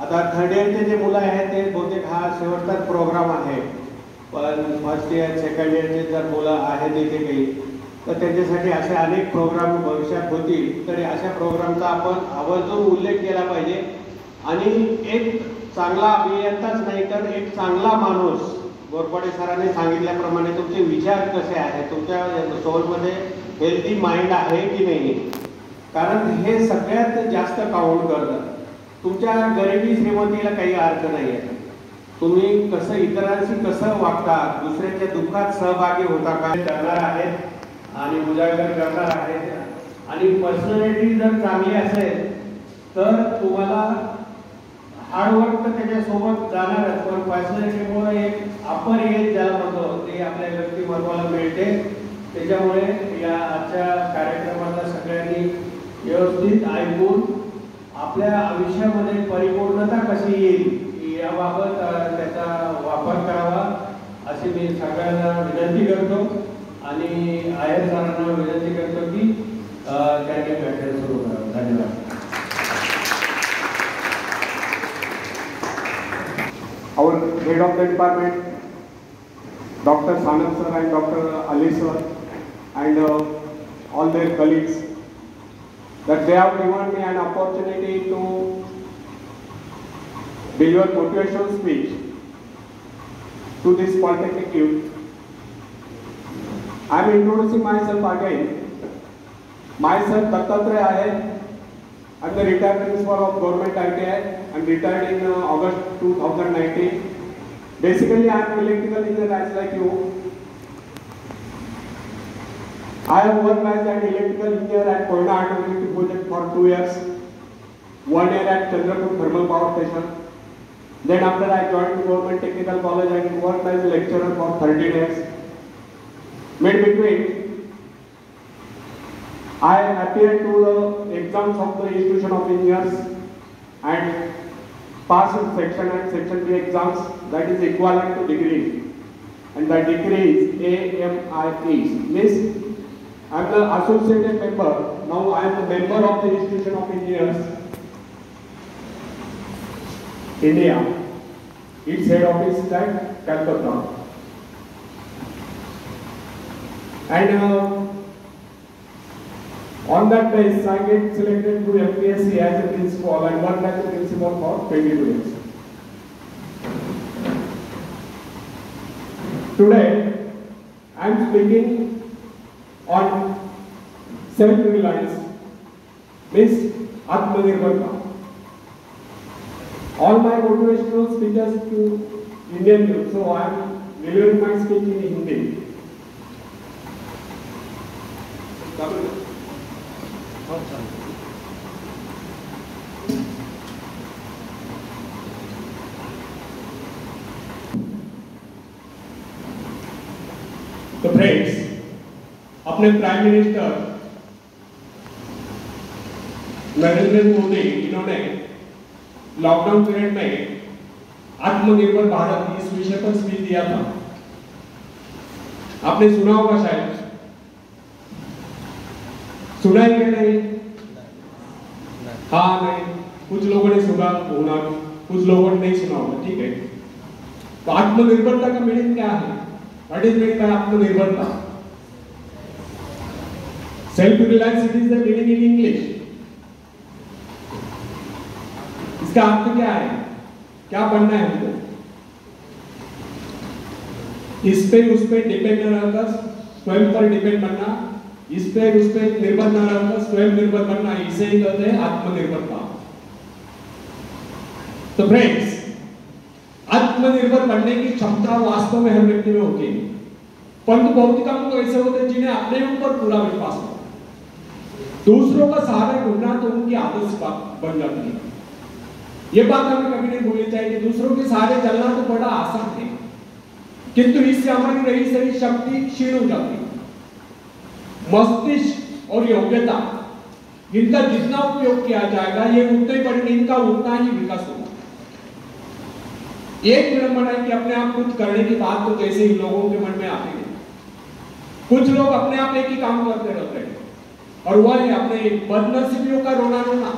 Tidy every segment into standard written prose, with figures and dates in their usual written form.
आता थर्ड इयरचे जे मुलं आहेत ते बहुतेक हा शेवटचाच प्रोग्राम आहे, पण फर्स्ट इयर सेकंड इयरचे जर मुलं आहेत इथे काही तर त्यांच्यासाठी असे अनेक प्रोग्राम भविष्यात होतील, तरी अशा प्रोग्रामचा आपण आवर्जून उल्लेख केला पाहिजे आणि एक चांगला अभियंताच नाही तर एक चांगला माणूस, गोरपाडे सरांनी सांगितल्याप्रमाणे तुमचे विचार कसे आहेत, तुमच्या सोलमध्ये हेल्दी माइंड आहे की नाही, कारण हे सगळ्यात जास्त काउंट करतं. तुमच्या गरिबी श्रीमंतीला काही अर्थ नाही आहे. तुम्ही कसं इतरांशी कसं वागता, दुसऱ्याच्या दुःखात सहभागी होता का करणार आहेत आणि उजागर करणार आहेत. आणि पर्सनॅलिटी जर चांगली असेल तर तुम्हाला हार्डवर्क तर त्याच्यासोबत जाणारच, पण पर्सनॅलिटीमुळे एक अपर एज ज्याला म्हणतो ते आपल्या व्यक्तिमत्वाला मिळते. त्याच्यामुळे या आजच्या कार्यक्रमाला सगळ्यांनी व्यवस्थित ऐकून आपल्या आयुष्यामध्ये परिपूर्णता कशी येईल याबाबत त्याचा वापर करावा अशी मी सगळ्यांना विनंती करतो आणि आयर सरांना विनंती करतो की त्यांनी व्याख्यान सुरू करावं. धन्यवाद. Our head of the department, Dr. Sanam sir and Dr. Ali sir and all their colleagues, that they have given me an opportunity to deliver motivational speech to this polytechnic youth. I am introducing myself again. Myself Dattatreya Ahir. I am the retired principal of Government ITI and retired in August 2019. Basically, I am electrical engineer as like you. I have worked as an electrical engineer at Koyna Hydroelectric Project for 2 years, 1 year at Chandrapur Thermal Power Station. Then after I joined Government Technical College and worked as a lecturer for 13 years. Mid between, I appeared to the exams of the Institution of Engineers and passed section and section 3 exams, that is equivalent to degree, and the degree is AMIE. Means I am the associated member. Now I am the member of the Institution of Engineers India. Its head office is at Calcutta. And on that basis, I get selected to FPSC as a principal and worked as a principal for 22 years. Today, I am speaking on self-reliance, means Atmanirbharta. All my motivational speeches to Indian youth, so I am delivering my speech in Hindi. तो friends, अपने prime minister Narendra Modi इन्होंने lockdown period में आत्मनिर्भर भारत इस विषय पर speech दिया था. आपने सुना होगा शायद. सुना है क्या नहीं? हाँ नहीं, कुछ लोगों ने सुना होना, कुछ लोगों ने नहीं सुना होगा. ठीक है. तो आत्मनिर्भरता का मीनिंग क्या है? व्हाट इज मीनिंग बाय आत्मनिर्भरता? Self reliance, it is the meaning in English. इसका अर्थ क्या है? क्या बनना है हमको? इस पे उस पे डिपेंड न रहकर स्वयं पर डिपेंड बनना, इस पे उस पे निर्भर न रहकर स्वयं निर्भर बनना, इसे ही कहते हैं आत्मनिर्भरता. तो फ्रेंड्स, आत्मनिर्भर बनने की क्षमता वास्तव में हर व्यक्ति में होती है, परंतु बहुत कम लोग ऐसे होते हैं जिन्हें अपने ऊपर पूरा विश्वास हो. दूसरों का सहारा ढूंढना तो उनकी आदत बन जाती है. ये बात हमें कभी नहीं भूलनी चाहिए कि दूसरों के सहारे चलना तो बड़ा आसान है, किंतु इससे हमारी रही सारी शक्ति क्षीण हो जाती है. मस्तिष्क और योग्यता, इनका जितना उपयोग किया जाएगा ये उतने बढ़ेंगे, इनका उतना ही विकास होगा. एक विडंबना है कि अपने आप कुछ करने की बात तो कैसे ही लोगों के मन में आती है. कुछ लोग अपने आप एक ही काम करते रहते हैं और वह है अपने बदनसीबियों का रोना रोना.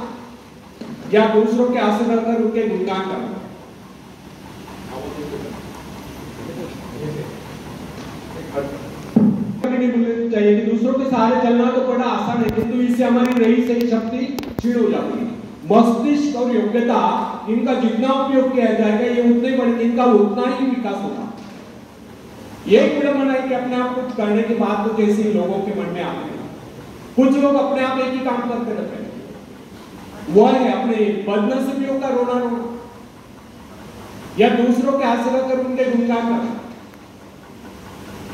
या दूसरों के आगे रहकर उनके गुणगान करना। चाहिए कि दूसरों के सहारे चलना तो बड़ा आसान है, किंतु इससे हमारी रही सही शक्ति क्षीण हो जाती है। मस्तिष्क और योग्यता इनका जितना उपयोग किया जाएगा ये उतने बढ़ेंगे, इनका उतना ही विकास होगा। ये विडंबना है कि अपने आप कुछ करने के बाद तो जैसे ही लोगों के मन में आते हैं, कुछ लोग अपने आप एक ही काम करते रहते हैं, वह है अपने बदनसीबियों का रोना रोना या दूसरों के हाथ से कर उनके गुणगान करना।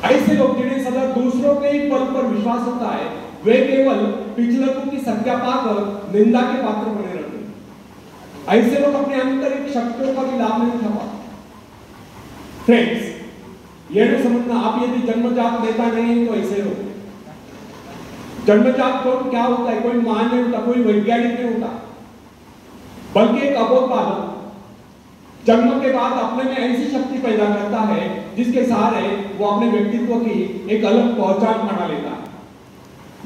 ऐसे लोग जिन्हें सदा दूसरों के ही पद पर विश्वास होता है, वे केवल पिछलकों की संज्ञा पाकर निंदा के पात्र बने रहते हैं। ऐसे लोग अपने आंतरिक शक्तियों का भी लाभ नहीं उठा पाते। फ्रेंड्स, यह नहीं समझना आप यदि जन्मजात नेता नहीं है तो ऐसे लोग। जन्मजात कौन क्या होता है? कोई महान नहीं होता, कोई वैज्ञानिक नहीं होता, बल्कि एक अबोध बालक जन्म के बाद अपने में ऐसी शक्ति पैदा करता है जिसके सहारे वो अपने व्यक्तित्व की एक अलग पहचान बना लेता है।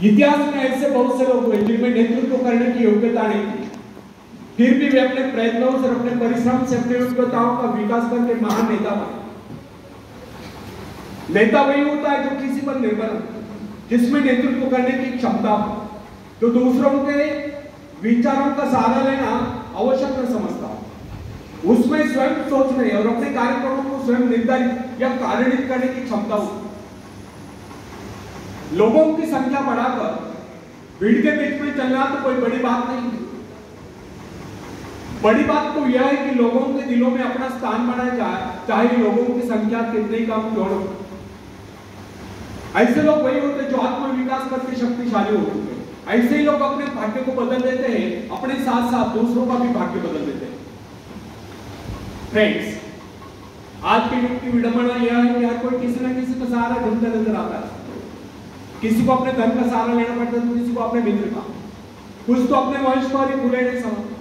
इतिहास में ऐसे बहुत से लोग हुए जिनमें नेतृत्व करने की योग्यता नहीं थी, फिर भी वे अपने प्रयत्नों से, अपने परिश्रम से अपने योग्यताओं का विकास करके महान नेता बने। नेता वही होता है जो किसी पर निर्भर हो, जिसमें नेतृत्व करने की क्षमता हो, जो दूसरों के विचारों का सहारा लेना आवश्यक न समझता, उसमें स्वयं सोचने और अपने कार्यक्रमों को स्वयं निर्धारित या कार्यान्वित करने की क्षमता हो। लोगों की संख्या बढ़ाकर भीड़ के बीच में चलना तो कोई बड़ी बात नहीं है। बड़ी बात तो यह है कि लोगों के दिलों में अपना स्थान बनाया जाए, चाहे लोगों की संख्या कितनी कम क्यों हो। ऐसे लोग वही होते जो आत्मविकास करके शक्तिशाली हो चुके हैं। ऐसे ही लोग अपने भाग्य को बदल देते हैं, अपने साथ साथ दूसरों का भी भाग्य बदल देते हैं। फ्रेंड्स, आज के युग की विडंबना यह है कि हर कोई किसी न किसी का सहारा ढूंढता नजर आता है। किसी को अपने धन का सहारा लेना पड़ता है, तो किसी को अपने मित्र का, कुछ तो अपने वंश पर ही पूरे नहीं समझते।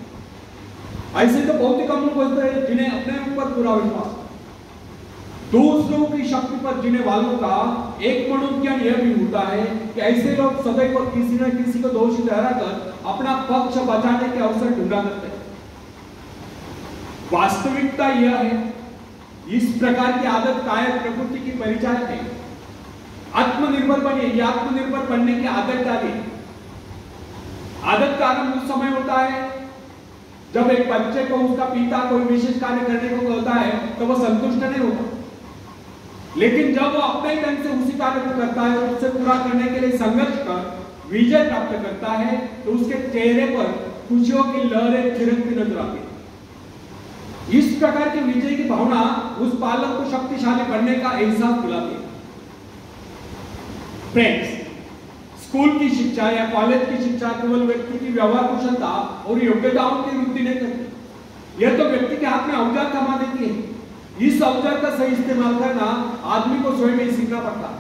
ऐसे तो बहुत ही कम लोग होते हैं जिन्हें अपने ऊपर पूरा विश्वास, दूसरों की शक्ति पर जीने वालों का एक मनोविज्ञान यह भी होता है कि ऐसे लोग सदैव किसी न किसी को दोषी ठहराकर अपना पक्ष बचाने के अवसर ढूंढा करते हैं। वास्तविकता यह है, इस प्रकार की आदत कायर प्रकृति की परिचायक है। आत्मनिर्भर बनिए, या आत्मनिर्भर बनने की आदत डालिए। आदत का आरंभ उस समय होता है जब एक बच्चे को उसका पिता कोई विशेष कार्य करने को कहता है तो वह संतुष्ट नहीं होता, लेकिन जब वो अपने ढंग से उसी कार्य को करता है और उसे पूरा करने के लिए संघर्ष कर विजय प्राप्त करता है तो उसके चेहरे पर खुशियों की लहरें छिड़कती नजर आती है। इस प्रकार की विजय की भावना उस बालक को शक्तिशाली बनने का एहसास दिलाती है। फ्रेंड्स, स्कूल की शिक्षा या कॉलेज की शिक्षा केवल व्यक्ति की व्यवहार कुशलता और योग्यताओं की वृद्धि नहीं करती, यह तो व्यक्ति के हाथ में औजार थमा देती है। इस औजार का सही इस्तेमाल करना आदमी को स्वयं ही सीखना पड़ता है।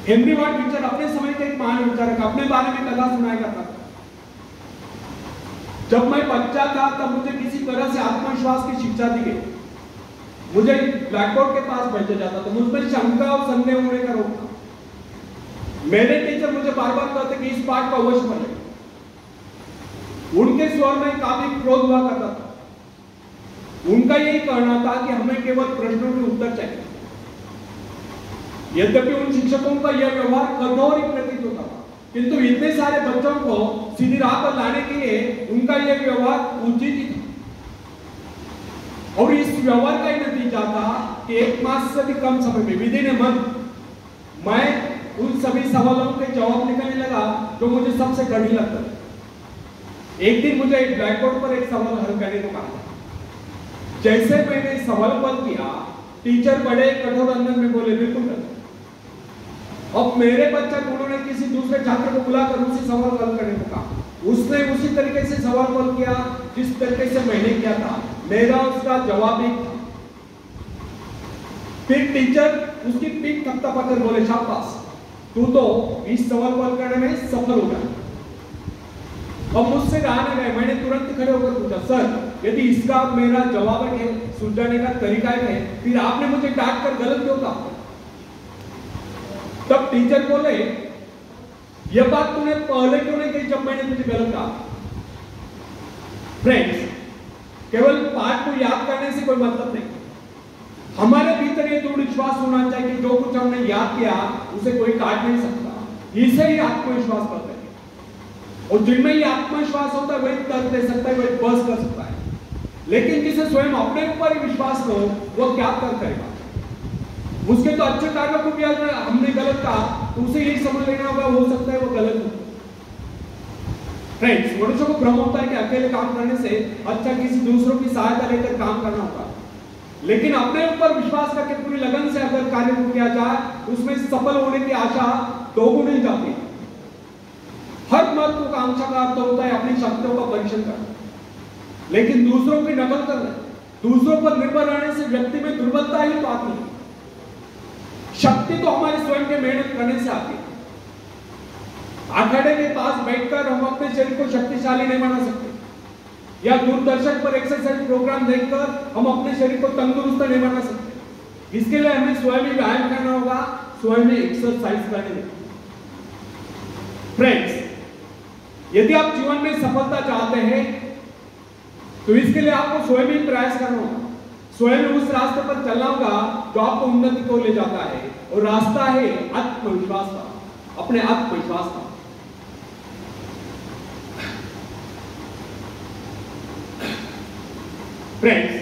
हेनरी वार्ड बीचर अपने समय के एक महान विचारक अपने बारे में कथा सुनाया करता था। जब मैं बच्चा था तब मुझे किसी तरह से आत्मविश्वास की शिक्षा दी गई। मुझे ब्लैक बोर्ड के पास बैठा जाता था, मुझ पर शंका और संदेह होने का रोक था। मेरे टीचर मुझे बार बार कहते कि इस पाठ को अवश्य पढ़े। उनके स्वर में काफी क्रोध हुआ करता था। उनका यही कहना था कि हमें केवल प्रश्नों के उत्तर चाहिए। यद्यपि उन शिक्षकों का यह व्यवहार कठोर ही प्रतीत होता था, किंतु इतने सारे बच्चों को सीधी राह पर लाने के लिए उनका यह व्यवहार उचित ही था। और इस व्यवहार का ही नतीजा था कि 1 मास से भी कम समय में विदिन ए मंथ मैं उन सभी सवालों के जवाब निकालने लगा जो मुझे सबसे कठिन लगता था। एक दिन मुझे एक ब्लैक बोर्ड पर एक सवाल हल करने को कहा। जैसे मैंने सवाल हल किया, टीचर बड़े कठोर अंदाज में बोले, बिल्कुल कर। अब मेरे बच्चा उन्होंने किसी दूसरे छात्र को बुलाकर उसी सवाल हल करने को कहा। उसने उसी तरीके से सवाल हल किया जिस तरीके से मैंने किया था। मेरा उसका जवाब एक था। फिर टीचर उसकी पीठ थपथपाकर बोले, शाबाश, तू तो इस सवाल को हल करने में सफल हो गया। अब मुझसे कहा नहीं गए, मैंने तुरंत खड़े होकर पूछा, सर यदि इसका मेरा जवाब है, सुलझाने का तरीका है, फिर आपने मुझे डांट कर गलत क्यों कहा? तब टीचर बोले, यह बात तूने पहले क्यों नहीं कही जब मैंने तुझे गलत कहा? फ्रेंड्स, केवल पाठ को याद करने से कोई मतलब नहीं। हमारे भीतर ये दृढ़ विश्वास होना चाहिए कि जो कुछ हमने याद किया उसे कोई काट नहीं सकता। इसे ही आत्मविश्वास कहते हैं। और जिनमें ये आत्मविश्वास होता है वही तर्क दे सकता है, वही बस कर सकता है। लेकिन जिसे स्वयं अपने ऊपर ही विश्वास हो, वो क्या तर्क करेगा? उसके तो अच्छे कार्यों को भी अगर हमने गलत कहा तो उसे यही समझ लेना होगा, हो सकता है वो गलत हो। फ्रेंड्स, मनुष्य को भ्रम होता है कि अकेले काम करने से अच्छा किसी दूसरों की सहायता लेकर काम करना होगा। लेकिन अपने ऊपर विश्वास करके पूरी लगन से अगर कार्य को किया जाए, उसमें सफल होने की आशा दोगुनी हो जाती है। हर महत्वाकांक्षा का अर्थ होता है अपनी शक्तियों का परीक्षण करना, लेकिन दूसरों की नकल करना, दूसरों पर निर्भर रहने से व्यक्ति में दुर्बलता ही तो आती है। शक्ति तो हमारे स्वयं के मेहनत करने से आती है। अखाड़े के पास बैठकर हम अपने शरीर को शक्तिशाली नहीं बना सकते, या दूरदर्शन पर एक्सरसाइज प्रोग्राम देखकर हम अपने शरीर को तंदुरुस्त नहीं बना सकते। इसके लिए हमें स्वयं ही व्यायाम करना होगा, स्वयं ही एक्सरसाइज करनी होगी। फ्रेंड्स, यदि आप जीवन में सफलता चाहते हैं तो इसके लिए आपको स्वयं ही प्रयास करना होगा, स्वयं उस रास्ते पर चलना होगा जो आपको उन्नति को ले जाता है। और रास्ता है आत्मविश्वास का, अपने आत्मविश्वास का। फ्रेंड्स,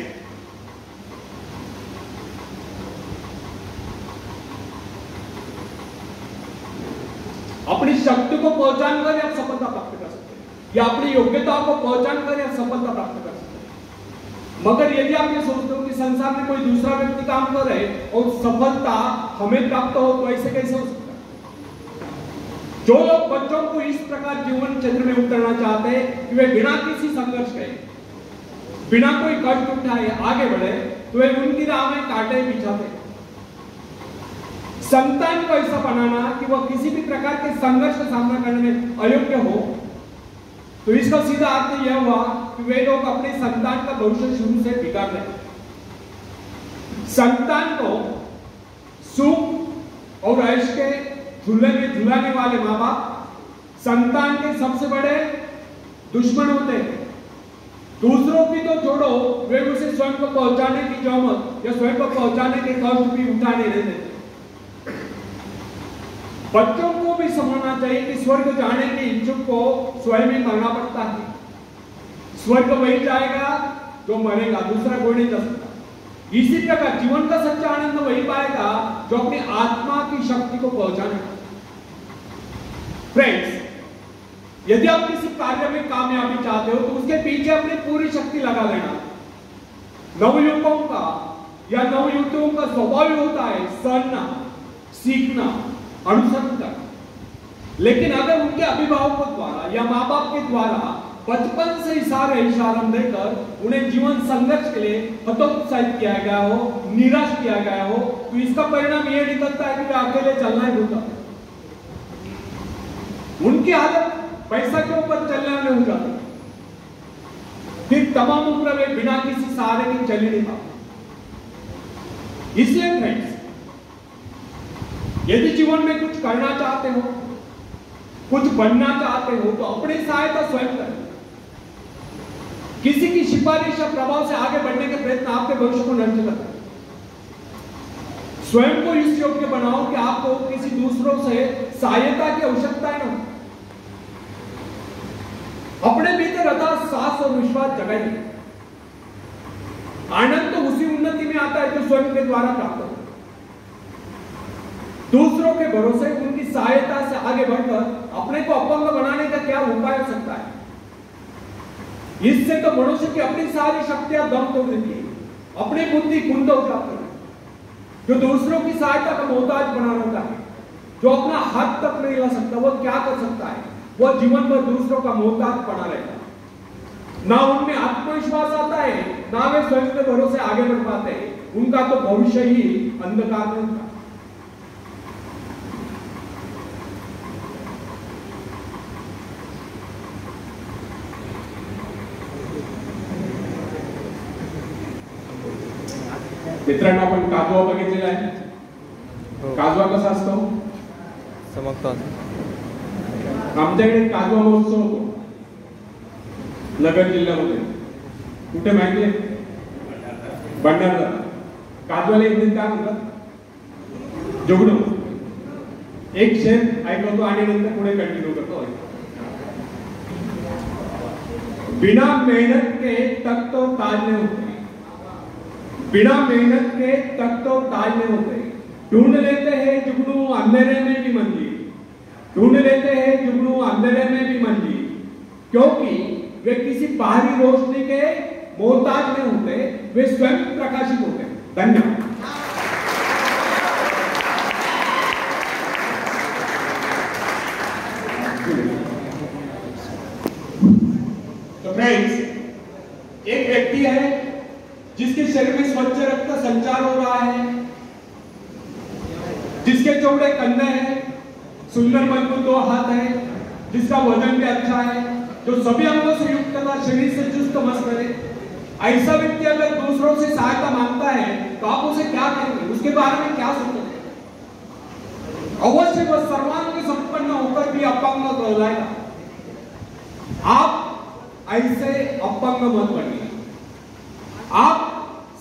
अपनी शक्ति को पहचान कर आप सफलता प्राप्त कर सकते हैं, या अपनी योग्यताओं को पहचान कर आप सफलता प्राप्त कर सकते हैं। मगर यदि आप ये सोचते हो कि संसार में कोई दूसरा व्यक्ति काम कर रहे और सफलता हमें प्राप्त हो, तो ऐसे कैसे हो सकता है? जो लोग बच्चों को इस प्रकार जीवन क्षेत्र में उतरना चाहते हैं कि वे बिना किसी संघर्ष के, बिना कोई कष्ट उठाए आगे बढ़े, तो वे उनकी राह में कांटे बिछाते। संतान को ऐसा बनाना कि वह किसी भी प्रकार के संघर्ष का सामना करने में अयोग्य हो, तो इसका सीधा अर्थ यह हुआ कि वे लोग अपने संतान का भविष्य शुरू से बिगाड़ रहे हैं। संतान को सुख और ऐश के झूले में झुलाने वाले माँ बाप संतान के सबसे बड़े दुश्मन होते हैं। दूसरों की तो छोड़ो, वे उसे स्वयं को पहुंचाने की जहमत या स्वयं को पहुंचाने के कष्ट भी उठाने नहीं देते। बच्चों को भी समझना चाहिए कि स्वर्ग जाने के इच्छुक को स्वयं ही मरना पड़ता है। स्वर्ग वही जाएगा जो मरेगा, दूसरा कोई नहीं जा सकता। इसी प्रकार जीवन का सच्चा आनंद वही पाएगा जो अपनी आत्मा की शक्ति को पहुंचाने। फ्रेंड्स, यदि आप किसी कार्य में कामयाबी चाहते हो तो उसके पीछे अपनी पूरी शक्ति लगा देना। नवयुवकों का या नवयुवतियों का स्वभाव होता है सहना, सीखना, अनुसरण करना। लेकिन अगर उनके अभिभावकों द्वारा या माँ बाप के द्वारा बचपन से इशारा देकर उन्हें जीवन संघर्ष के लिए हतोत्साहित किया गया हो, निराश किया गया हो, तो इसका परिणाम यह निकलता है कि वे अकेले चलना ही भूलते हैं। उनकी हालत पैसा के ऊपर चलने वाले हो जाते, फिर तमाम उम्र वे बिना किसी सहारे के चल ही नहीं पाते। इसलिए फ्रेंड्स, यदि जीवन में कुछ करना चाहते हो, कुछ बनना चाहते हो, तो अपनी सहायता स्वयं करें। किसी की सिफारिश या प्रभाव से आगे बढ़ने के प्रयत्न आपके भविष्य को नष्ट करते हैं। स्वयं को इस योग्य बनाओ कि आपको किसी दूसरों से सहायता की आवश्यकता न हो। अपने भीतर अथाह साहस और विश्वास जगाइए। आनंद तो उसी उन्नति में आता है जो स्वयं के द्वारा प्राप्त हो। दूसरों के भरोसे उनकी सहायता से आगे बढ़कर अपने को अपंग बनाने का क्या उपाय हो सकता है? इससे तो मनुष्य की अपनी सारी शक्तियां दम तोड़ देती है, अपनी बुद्धि कुंद हो जाती है। जो दूसरों की सहायता का मोहताज बना रहता है, जो अपना हाथ तक नहीं ला सकता, वो क्या कर सकता है? वो जीवन भर दूसरों का मोहताज बना रहता है। ना उनमें आत्मविश्वास आता है, ना वे स्वयं के भरोसे आगे बढ़ पाते हैं। उनका तो भविष्य ही अंधकार में होता है। मित्रांनो, आपण काजवा बघितलेला आहे। काजवा कसा असतो? चमकतो। आमच्याकडे काजवा महोत्सव होतो। नगर जिल्ह्यामध्ये कुठे माहिती आहे? भंडारदरा. काजवाले इंजिन काय म्हणतात? जुगनू. एक शेर ऐकवतो आणि नंतर पुढे कंटिन्यू करतो. बिना मेहनत के तक तो ताज नहीं होते, बिना मेहनत के तक तो ताज नहीं होते. ढूंढ लेते हैं जुगनू अंधेरे में भी मंजिल, ढूंढ लेते हैं जुगनू अंधेरे में भी मंजिल, क्योंकि वे किसी बाहरी रोशनी के मोहताज नहीं होते, वे स्वयं प्रकाशित होते हैं. धन्यवाद. तो फ्रेंड्स, एक व्यक्ति है जिसके शरीर में स्वच्छ रक्त संचार हो रहा है, जिसके चौड़े कंधे हैं, सुंदर मजबूत 2 हाथ है, जिसका वजन भी अच्छा है, जो सभी अंगों से युक्त तथा शरीर से चुस्त मस्त है. ऐसा व्यक्ति अगर दूसरों से सहायता मांगता है तो आप उसे क्या करेंगे? उसके बारे में क्या सोचेंगे? अवश्य वह सर्वांग संपन्न होकर भी अपंग कहलाएगा. आप ऐसे अपंग मत बनिए, आप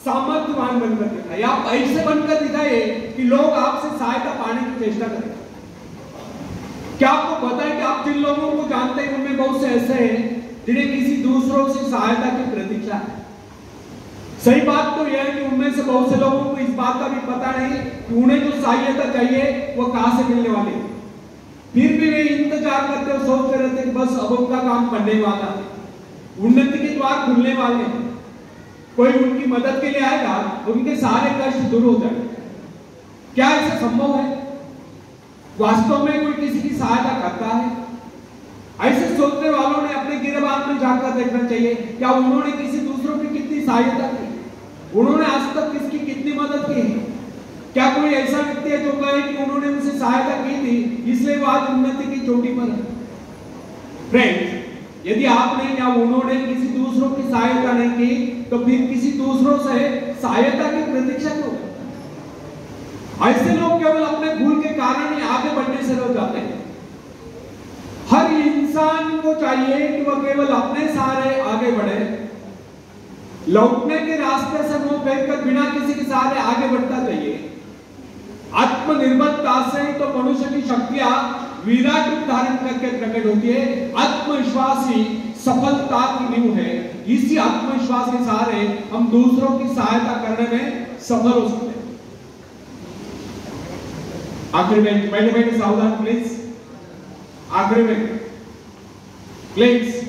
सामर्थ्यवान बनकर दिखाइए, आप ऐसे बनकर दिखाइए कि लोग आपसे सहायता पाने की चेष्टा करें. क्या आपको पता है कि आप जिन लोगों को जानते हैं उनमें बहुत से ऐसे हैं जिन्हें किसी दूसरों से सहायता की प्रतीक्षा है. सही बात तो यह है कि उनमें से बहुत से लोगों को इस बात का भी पता नहीं कि उन्हें जो सहायता चाहिए वो कहां से मिलने वाली है. फिर भी वे इंतजार करते और सोचते रहते कि बस अब उनका काम बनने वाला है, उन्नति के द्वार खुलने वाले हैं, कोई उनकी मदद के लिए आएगा, उनके सारे कष्ट दूर हो जाएंगे. क्या ऐसा संभव है? वास्तव में कोई किसी की सहायता करता है? ऐसे सोचने वालों ने अपने गिरबान में जाकर देखना चाहिए, क्या उन्होंने किसी दूसरों की कितनी सहायता की, उन्होंने आज तक किसकी कितनी मदद की है. क्या कोई ऐसा व्यक्ति है जो कहे कि उन्होंने उनसे सहायता की थी इसलिए वो आज उन्नति की चोटी पर है? फ्रेंड्स, यदि आपने या उन्होंने किसी दूसरों की सहायता नहीं की तो फिर किसी दूसरों से सहायता की प्रतीक्षा क्यों? ऐसे लोग केवल अपने भूल के कारण ही आगे बढ़ने से रोक जाते हैं. हर इंसान को चाहिए कि वह केवल अपने सहारे आगे बढ़े, लौटने के रास्ते से मुंह फेरकर बिना किसी के सहारे आगे बढ़ता चाहिए. आत्मनिर्भरता से तो मनुष्य की शक्तियां विराट रूप धारण करके प्रकट होती है. आत्मविश्वास ही सफलता की नींव है. इसी आत्मविश्वास के सहारे हम दूसरों की सहायता करने में सफल हो सकते हैं. आखिर में बैठे सावधान प्लीज, आखिर में प्लीज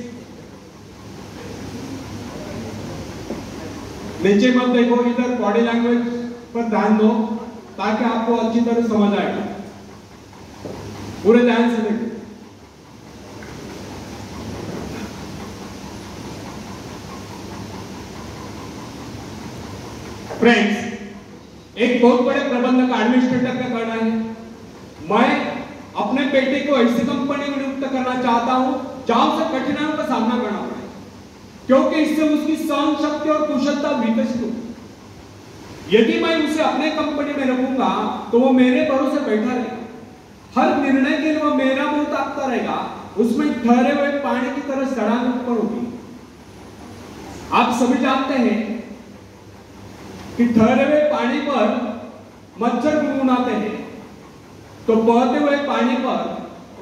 नीचे मत देखो, इधर बॉडी लैंग्वेज पर ध्यान दो ताकि आपको अच्छी तरह समझ आएगा. पूरे ध्यान से देखो. फ्रेंड्स, एक बहुत बड़े प्रबंधक एडमिनिस्ट्रेटर का कहना है, मैं अपने बेटे को ऐसी कंपनी में नियुक्त करना चाहता हूं जहां उसे कठिनाइयों का सामना करना पड़े, क्योंकि इससे उसकी सहन शक्ति और कुशलता विकसित हो. यदि मैं उसे अपने कंपनी में रखूंगा तो वो मेरे भरोसे बैठा रहेगा, हर निर्णय के लिए वो मेरा मुंह ताकता रहेगा, उसमें ठहरे हुए पानी की तरह सड़ान ऊपर होगी. आप सभी जानते हैं कि ठहरे हुए पानी पर मच्छर गुनगुनाते हैं तो बहते हुए पानी पर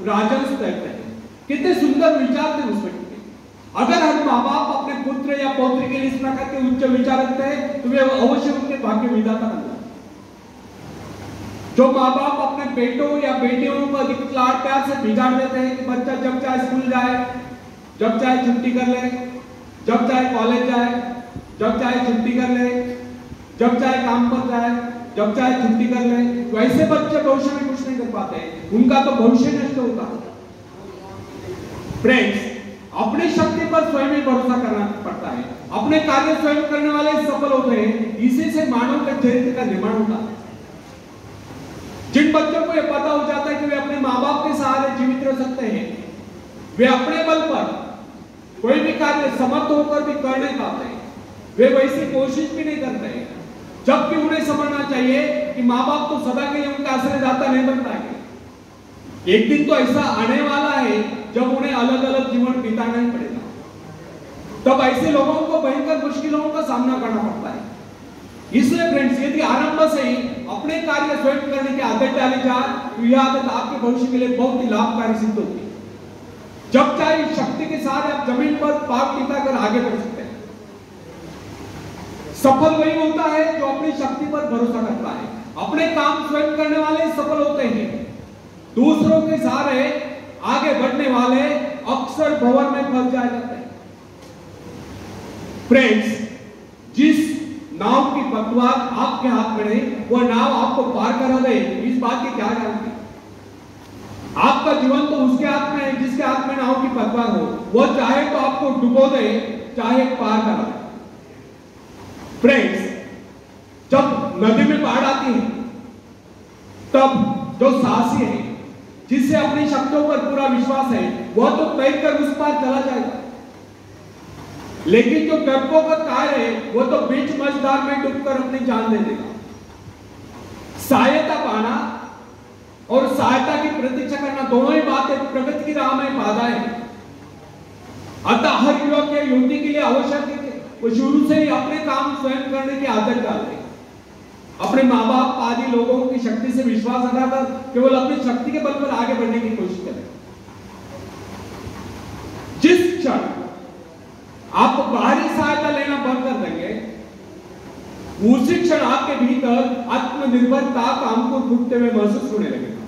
राजहंस तैरते हैं. कितने सुंदर विचार थे उस व्यक्ति के. अगर हर माँ बाप अपने पुत्र या पौत्री के लिए इस प्रकार के उच्च विचार रखते हैं तो वे अवश्य उनके भाग्य विधाता बन जाते. जो माँ बाप अपने बेटों या बेटियों को अधिक लाड़ प्यार से बिगाड़ देते हैं कि बच्चा जब चाहे स्कूल जाए, जब चाहे छुट्टी कर ले, जब चाहे कॉलेज जाए, जब चाहे छुट्टी कर ले, जब चाहे काम पर जाए, जब चाहे छुट्टी कर ले, तो ऐसे बच्चे भविष्य में कुछ नहीं कर पाते, उनका तो भविष्य नष्ट होता है. फ्रेंड्स, अपनी शक्ति पर स्वयं ही भरोसा करना पड़ता है. अपने कार्य स्वयं करने वाले सफल होते हैं. इसी से मानव के चरित्र का निर्माण होता है. जिन बच्चों को यह पता हो जाता है कि वे अपने माँ बाप के सहारे जीवित रह सकते हैं, वे अपने बल पर कोई भी कार्य समर्थ होकर भी कर नहीं पाते, वे वैसी कोशिश भी नहीं करते. जबकि उन्हें समझना चाहिए कि माँ बाप तो सदा के लिए उनका आश्रयदाता नहीं बन पाएंगे. एक दिन तो ऐसा आने वाला है जब उन्हें अलग अलग जीवन बिताना ही पड़ेगा. तब ऐसे लोगों को भयंकर मुश्किलों का सामना करना पड़ता है। इसलिए फ्रेंड्स, यदि आरंभ से ही अपने कार्य स्वयं करने की आदत डाली जाए तो यह आदत आपके भविष्य के लिए बहुत ही लाभकारी सिद्ध होती है। जब चाहे शक्ति के साथ आप जमीन पर पांव टिकाकर आगे बढ़ सकते हैं। सफल वही होता है जो अपनी शक्ति पर भरोसा करता है। अपने काम स्वयं करने वाले सफल होते हैं। दूसरों के सहारे आगे बढ़ने वाले अक्सर भंवर में फंस जाते हैं। फ्रेंड्स, जिस नाव की पतवार आपके हाथ में नहीं, वह नाव आपको पार करा दे, इस बात की क्या गारंटी? आपका जीवन तो उसके हाथ में है जिसके हाथ में नाव की पतवार हो। वह चाहे तो आपको डुबो दे, चाहे पार करा दे। फ्रेंड्स, जब नदी में बाढ़ आती है तब जो साहसी है, जिससे अपनी शक्तियों पर पूरा विश्वास है, वह तो तैरकर उस पार चला जाएगा। लेकिन जो डरपोक का कार्य है, वो तो बीच मझधार में डूबकर अपनी जान दे देगा। सहायता पाना और सहायता की प्रतीक्षा करना दोनों ही बातें प्रगति की राह में बाधा है। अतः हर युवक या युवती के लिए आवश्यक है कि वो शुरू से ही अपने काम स्वयं करने की आदत डाले। अपने माँ बाप आदि लोगों की शक्ति से विश्वास हटाकर केवल अपनी शक्ति के बल पर आगे बढ़ने की कोशिश करें। जिस क्षण आप बाहरी सहायता लेना बंद कर देंगे, उसी क्षण आपके भीतर आत्मनिर्भरता का अंकुर फूटते हुए महसूस होने लगेगा।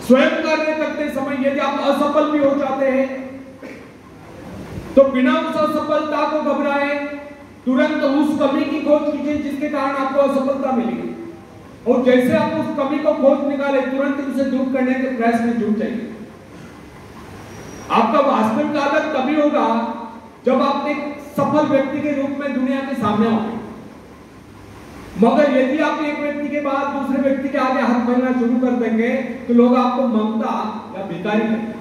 स्वयं कार्य करते समय यदि आप असफल भी हो जाते हैं तो बिना उस असफलता को घबराए तुरंत उस कमी की खोज कीजिए जिसके कारण आपको असफलता मिली, और जैसे आप उस कमी को खोज निकाले तुरंत उसे दूर करने के प्रयास में जुट जाइए। आपका वास्तविक आदत तभी होगा जब आप एक सफल व्यक्ति के रूप में दुनिया के सामने आओगे। मगर यदि आप एक व्यक्ति के बाद दूसरे व्यक्ति के आगे हाथ फैलाना शुरू कर देंगे तो लोग आपको ममता या भिखारी कहेंगे।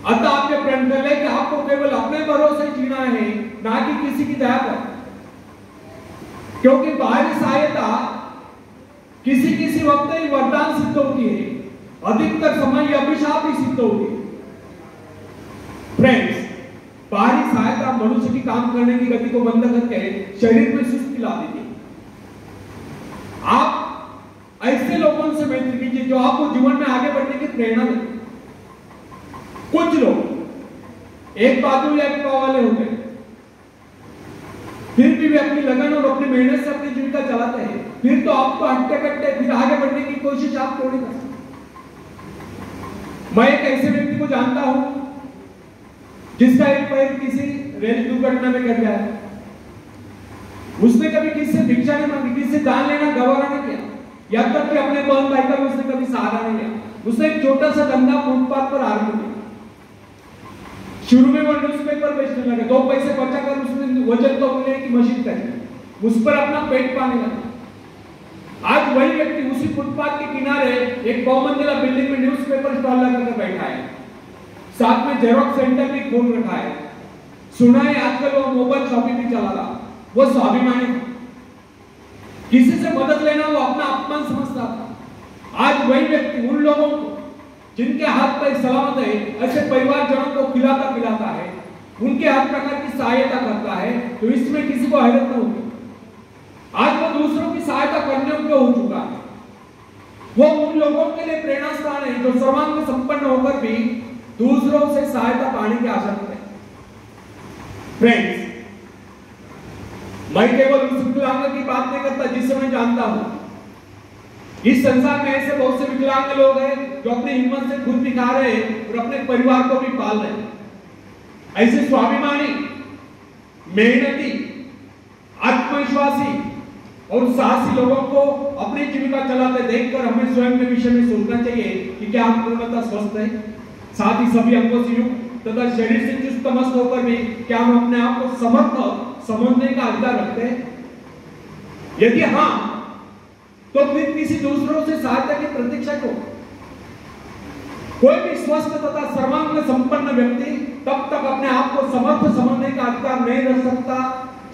अतः आपके प्रण कर ले कि आपको केवल अपने भरोसे जीना है, ना कि किसी की दया पर। क्योंकि बाहरी सहायता किसी किसी वक्त ही वरदान सिद्ध होती है, अधिकतर समय अभिशाप ही सिद्ध होती है। फ्रेंड्स, बाहरी सहायता मनुष्य की काम करने की गति को बंद करके शरीर में सुस्ती ला देती है। आप ऐसे लोगों से मैत्री कीजिए जो आपको जीवन में आगे बढ़ने की प्रेरणा दें। कुछ लोग एक बाजू या एक पाव वाले होते हैं, फिर भी वे अपनी लगन और अपनी मेहनत से अपनी जीविका चलाते हैं। फिर तो आपको हट्टे कट्टे फिर आगे बढ़ने की कोशिश आप क्यों नहीं कर सकते? मैं एक ऐसे व्यक्ति को जानता हूं जिसका एक पैर किसी रेल दुर्घटना में कट गया है। उसने कभी किसी से भिक्षा नहीं मांगी, किसी से दान लेना गवारा नहीं किया, यहाँ तक कि अपने बहन भाई का भी उसने कभी सहारा नहीं लिया। उसने एक छोटा सा धंधा फुटपाथ पर आरंभ किया। शुरू में वो न्यूज़पेपर बेचने लगा, 2 पैसे बचाकर उसने वजन तौलने की मशीन खरीदी, उस पर अपना पेट पाने लगा। आज वही व्यक्ति उसी फुटपाथ के किनारे एक बहुमंजिला बिल्डिंग में न्यूज़पेपर स्टॉल लगाकर बैठा है, साथ में जेरोक्स सेंटर भी खोल रखा है। सुना है आजकल वो मोबाइल शॉपिंग भी चला रहा। वो स्वाभिमानी था, किसी से मदद लेना वो अपना अपमान समझता था। आज वही व्यक्ति उन लोगों को जिनके हाथ पैर सलामत है, ऐसे परिवारजनों को खिलाता पिलाता है, उनके हर प्रकार की सहायता करता है, तो इसमें किसी को हैरत न होगी। आज वो दूसरों की सहायता करने योग्य हो चुका है। वो उन लोगों के लिए प्रेरणा स्थान है जो सर्वांग संपन्न होकर भी दूसरों से सहायता पाने की आशा करते हैं। फ्रेंड्स, मैं केवल उस विकलांग की बात नहीं करता जिससे मैं जानता हूं। इस संसार में ऐसे बहुत से विकलांग लोग हैं जो अपनी हिम्मत से खुद भी खा रहे हैं और अपने परिवार को भी पाल रहे हैं। ऐसे स्वाभिमानी, मेहनती, आत्मविश्वासी और साहसी लोगों को अपनी जीविका चलाते देखकर हमें स्वयं के विषय में सोचना चाहिए कि क्या हम पूर्णतः स्वस्थ हैं, साथ ही सभी अंगों से युक्त तथा शरीर से चुस्त मस्त होकर भी क्या हम अपने आप को समर्थ समझने का अधिकार रखते हैं? यदि हां, तो फिर किसी दूसरों से सहायता की प्रतीक्षा क्यों? कोई भी स्वस्थ तथा सर्वांग संपन्न व्यक्ति तब तक अपने आप को समर्थ समझने का अधिकार नहीं रख सकता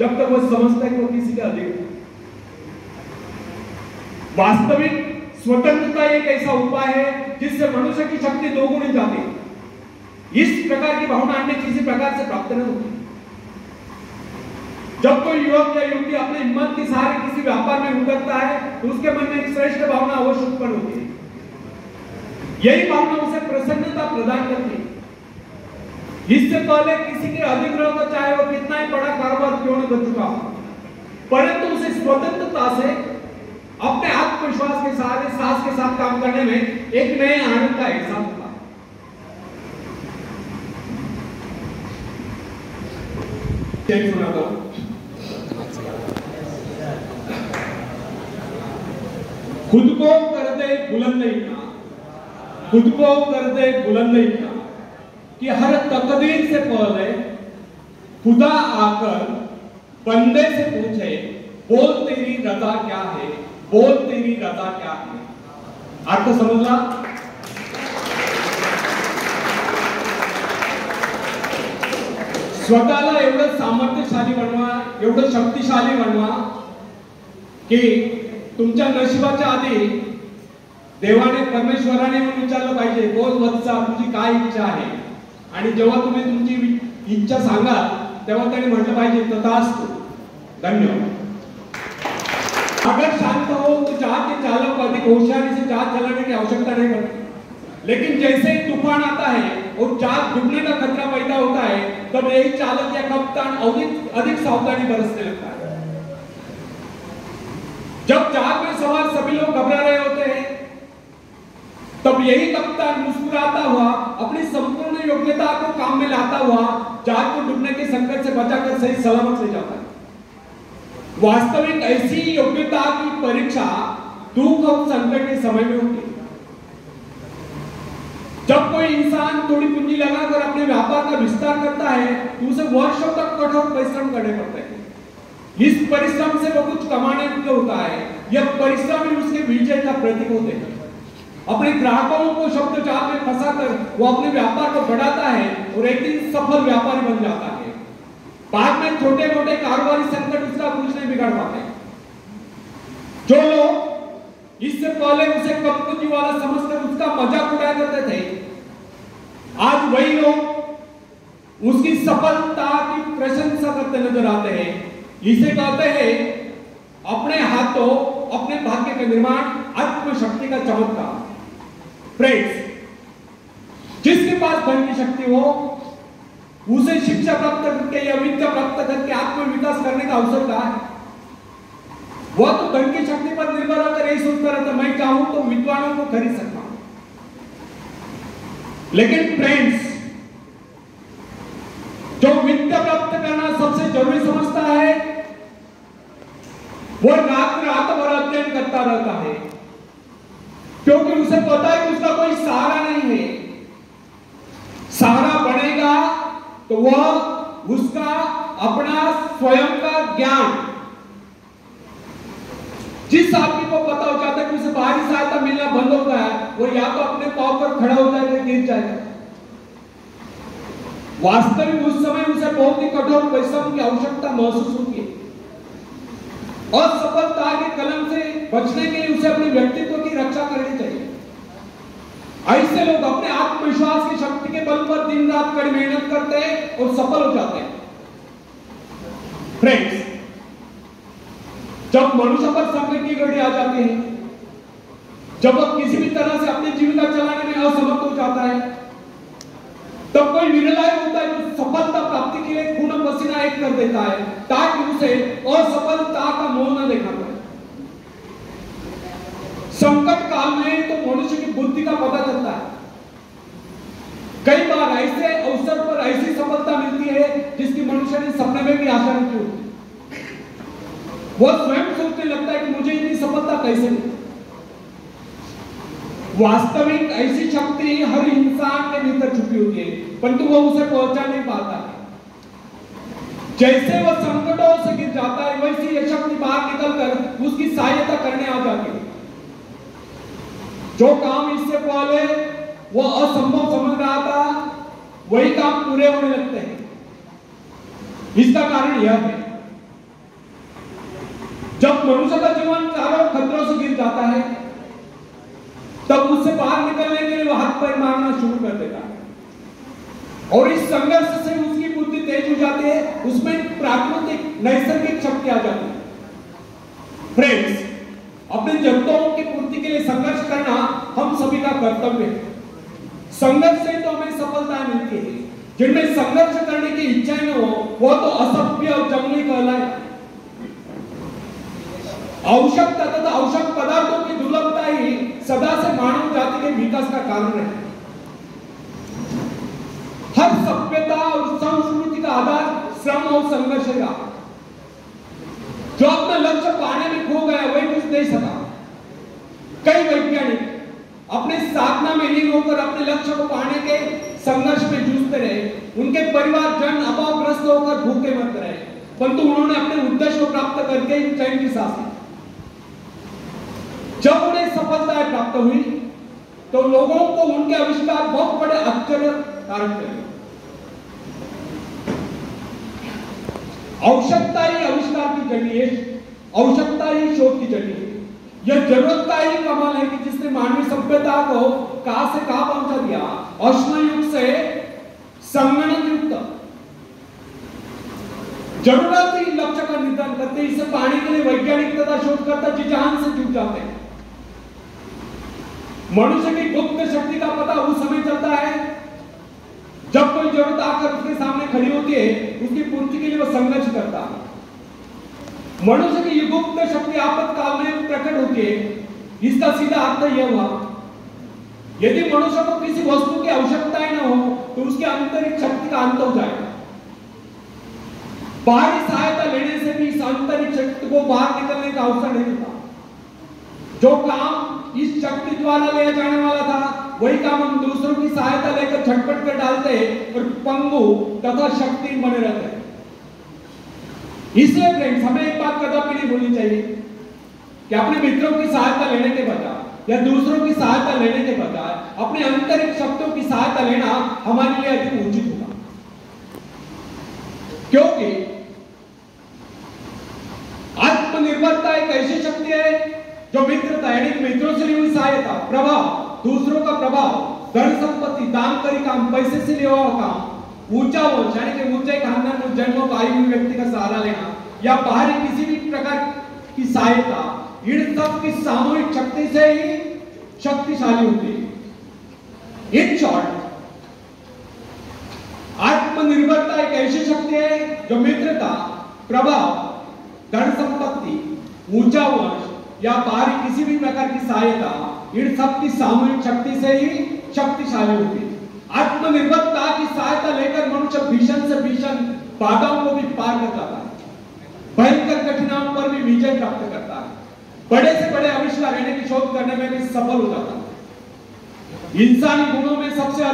जब तक वह समझता है कि वो किसी का अधिक है। वास्तविक स्वतंत्रता एक ऐसा उपाय है जिससे मनुष्य की शक्ति दोगुनी जाती है। इस प्रकार की भावना अन्य किसी प्रकार से प्राप्त नहीं होती। जब कोई युवक या युवती अपने हिम्मत के सहारे किसी व्यापार में उतरता है तो उसके मन में एक श्रेष्ठ भावना अवश्य उत्पन्न होती है। यही भावना उसे प्रसन्नता प्रदान करती है। इससे पहले किसी के अधिग्रह का चाहे वो कितना ही बड़ा कारोबार क्यों न कर चुका हो, परंतु उसे स्वतंत्रता से अपने आत्मविश्वास के सहारे साहस के साथ काम करने में एक नए आनंद का एहसास होता है। सुनाता हूं। खुद को कर दे बुलंद इतना, खुद को कर दे बुलंद इतना कि हर तकदीर से पहले खुदा आकर बंदे से पूछे, बोल तेरी रजा क्या है, बोल तेरी रजा क्या है। अर्थ समझला? स्वतःला एवढं सामर्थ्यशाली बनवा, एवढं शक्तिशाली बनवा की तुमच्या नशिबाच्या आधी देवाने परमेश्वराने विचारलं पाहिजे, बोल वत्सा तुझी काय इच्छा आहे। आणि जेव्हा तुम्ही तुमची इच्छा सांगाल तेव्हा त्याने म्हटलं पाहिजे तथास्तु, धन्यवाद। अगर शांत हो तो जहाज के चालक अधिक होशियारी से जहाज चलाने की आवश्यकता नहीं पड़ती, लेकिन जैसे ही तूफान आता है और जहाज डूबने का खतरा पैदा होता है तब यही चालक या कप्तान अधिक सावधानी बरतने लगता है। जब जहाज में सवार सभी लोग घबरा रहे होते हैं तब यही कप्तान मुस्कुराता हुआ अपनी संपूर्ण योग्यता को काम में लाता हुआ जहाज को डूबने के संकट से बचाकर सही सलामत ले जाता है। वास्तविक ऐसी योग्यता की परीक्षा दुख और संकट के समय में होती है। जब कोई इंसान थोड़ी पूंजी लगाकर अपने व्यापार का विस्तार करता है तो उसे वर्षों तक कठोर परिश्रम करने पड़ते हैं। इस परिश्रम से वो कुछ कमाने को होता है, यह परिश्रम ही उसके विजय का प्रतीक होते हैं। अपने ग्राहकों को शब्द जाल में फंसाकर वो अपने व्यापार को बढ़ाता है और एक दिन सफल व्यापारी बन जाता है। बाद में छोटे मोटे कारोबारी संकट उसका कुछ नहीं बिगाड़ पाते। जो लोग इससे पहले उसे कम पूंजी वाला समझकर उसका मजाक उड़ाया करते थे, आज वही लोग उसकी सफलता की प्रशंसा करते नजर आते हैं। इसे कहते हैं अपने हाथों अपने भाग्य का निर्माण, आत्मशक्ति का चमत्कार। फ्रेंड्स, जिसके पास धन की शक्ति हो उसे शिक्षा प्राप्त करके या विद्या प्राप्त करके आत्म विकास करने का अवसर कहा है। वह तो धन की शक्ति पर निर्भर होकर यही सोचता रहता, मैं चाहूं तो विद्वानों को खरीद सकता हूं। लेकिन फ्रेंड्स, जो विद्या प्राप्त करना सबसे जरूरी समझता है वो रात भर अध्ययन करता रहता है, क्योंकि उसे पता है कि उसका कोई सहारा नहीं है। सहारा बनेगा तो वह उसका अपना स्वयं का ज्ञान, जिस आदमी को पता हो जाता है कि उसे बाहरी सहायता मिलना बंद हो गया है, वो या तो अपने पांव पर खड़ा हो जाएगा, गिर जाएगा। वास्तविक उस समय उसे बहुत ही कठोर परिश्रम की आवश्यकता महसूस होती है। असफलता के कलम से बचने के लिए उसे अपने व्यक्तित्व की रक्षा करनी चाहिए। ऐसे लोग अपने आत्मविश्वास की शक्ति के बल पर दिन रात कड़ी मेहनत करते हैं और सफल हो जाते हैं। फ्रेंड्स, जब मनुष्य पर संकट की घड़ी आ जाती है, जब वह किसी भी तरह से अपनी जीविका चलाने में असमर्थ हो जाता है, तब कोई निर्णय होता है जो सफलता प्राप्ति के लिए खून पसीना एक कर देता है ताकि उसे असफलता का मोह न देखा जाए। संकट काल में तो मनुष्य की बुद्धि का पता चलता है। कई बार ऐसे अवसर पर ऐसी सफलता मिलती है जिसकी मनुष्य ने सपने में भी आशा नहीं की होती। वह स्वयं सोचने लगता है कि मुझे इतनी सफलता कैसे मिली। वास्तविक ऐसी शक्ति हर इंसान के भीतर छुपी होती है, परंतु वह उसे पहचान नहीं पाता है। जैसे वह संकटों से गिर जाता है, वैसे यह शक्ति बाहर निकलकर उसकी सहायता करने आ जाती है। जो काम इससे पहले वह असंभव समझ रहा था, वही काम पूरे होने लगते हैं। इसका कारण यह है, जब मनुष्य का जीवन चारों खतरों से गिर जाता है, तब उससे बाहर निकलने के लिए वह हाथ पैर मारना शुरू कर देता है। और इस संघर्ष से उसकी बुद्धि तेज हो जाती है, उसमें प्राकृतिक नैसर्गिक शक्ति आ जाती है। फ्रेंड्स, अपने जरूरतों की पूर्ति के लिए संघर्ष करना हम सभी का कर्तव्य है। संघर्ष से तो हमें सफलता मिलती है। जिनमें संघर्ष करने की इच्छा न हो वो तो असभ्य और जंगली कहलाए। आवश्यकता तथा आवश्यक पदार्थों की दुर्लभता ही सदा से मानव जाति के विकास का कारण है। हर सभ्यता और संस्कृति का आधार श्रम और संघर्ष है। जो अपना लक्ष्य पाने में खो गया वही कुछ नहीं सका। कई वैज्ञानिक अपने साधना में लीन होकर अपने लक्ष्य को पाने के संघर्ष में जूझते रहे। उनके परिवार जन अभावग्रस्त होकर भूखे मरते रहे, परंतु उन्होंने अपने उद्देश्य को प्राप्त करके चैन की सांस ली। जब उन्हें सफलता प्राप्त हुई तो लोगों को उनके आविष्कार बहुत बड़े आश्चर्य कारक लगे। आवश्यकता ही आविष्कार की जड़ी है, आवश्यकता ही शोध की जड़ी है। यह जरूरत का ही कमाल है कि जिसने मानवीय सभ्यता को कहां से कहां पहुंचा दिया। अश्म युग से संगणक युग तक जरूरत ही लक्ष्य का निर्धारण करते। इसे पाने के लिए वैज्ञानिक तथा शोधकर्ता जी जान से जुट जाते हैं। मनुष्य की गुप्त शक्ति का पता उस समय चलता है जब कोई जरूरत आकर उसके सामने खड़ी होती है, उसकी पूर्ति के लिए वह संघर्ष करता है। मनुष्य की गुप्त शक्ति आपातकाल में प्रकट होती है। इसका सीधा अर्थ यह हुआ, यदि मनुष्य को किसी वस्तु की आवश्यकता ही न हो तो उसकी आंतरिक शक्ति का अंत हो जाएगा। बाहरी सहायता लेने से भी इस आंतरिक शक्ति को बाहर निकलने का अवसर नहीं होता। जो काम इस शक्ति द्वारा लिया जाने वाला था वही काम हम दूसरों की सहायता लेकर झटपट कर डालते हैं और पंगु तथा शक्तिहीन बने रहते हैं। इसलिए फ्रेंड्स, हमें एक बात कदापि नहीं भूलनी चाहिए कि अपने मित्रों की सहायता लेने के बजाय या दूसरों की सहायता लेने के बजाय अपने आंतरिक शक्तियों की सहायता लेना हमारे लिए अधिक उचित होगा। क्योंकि आत्मनिर्भरता एक ऐसी शक्ति है जो मित्रता यानी मित्रों से ली हुई सहायता, प्रभाव, दूसरों का प्रभाव, धन संपत्ति, दान करी काम, पैसे से लिया हुआ काम, ऊंचा वंश यानी कि ऊंचे खानदान में जन्म पाई हुई व्यक्ति का सहारा लेना या बाहरी किसी भी प्रकार की सहायता, इन सब की सामूहिक शक्ति से ही शक्तिशाली होती है। इन शॉर्ट, आत्मनिर्भरता एक ऐसी शक्ति है जो मित्रता, प्रभाव, धन संपत्ति, ऊंचा वंश या बाहरी किसी भी प्रकार की सहायता, इन सब की सामूहिक शक्ति से ही शक्तिशाली होती है। आत्मनिर्भरता की सहायता लेकर मनुष्य भीषण से भीषण बाधाओं को भी पार कर जाता है, भयंकर कठिनाइयों पर भी विजय प्राप्त करता है, बड़े से बड़े आविष्कार यानी कि शोध करने में भी सफल हो जाता है। इंसानी गुणों में सबसे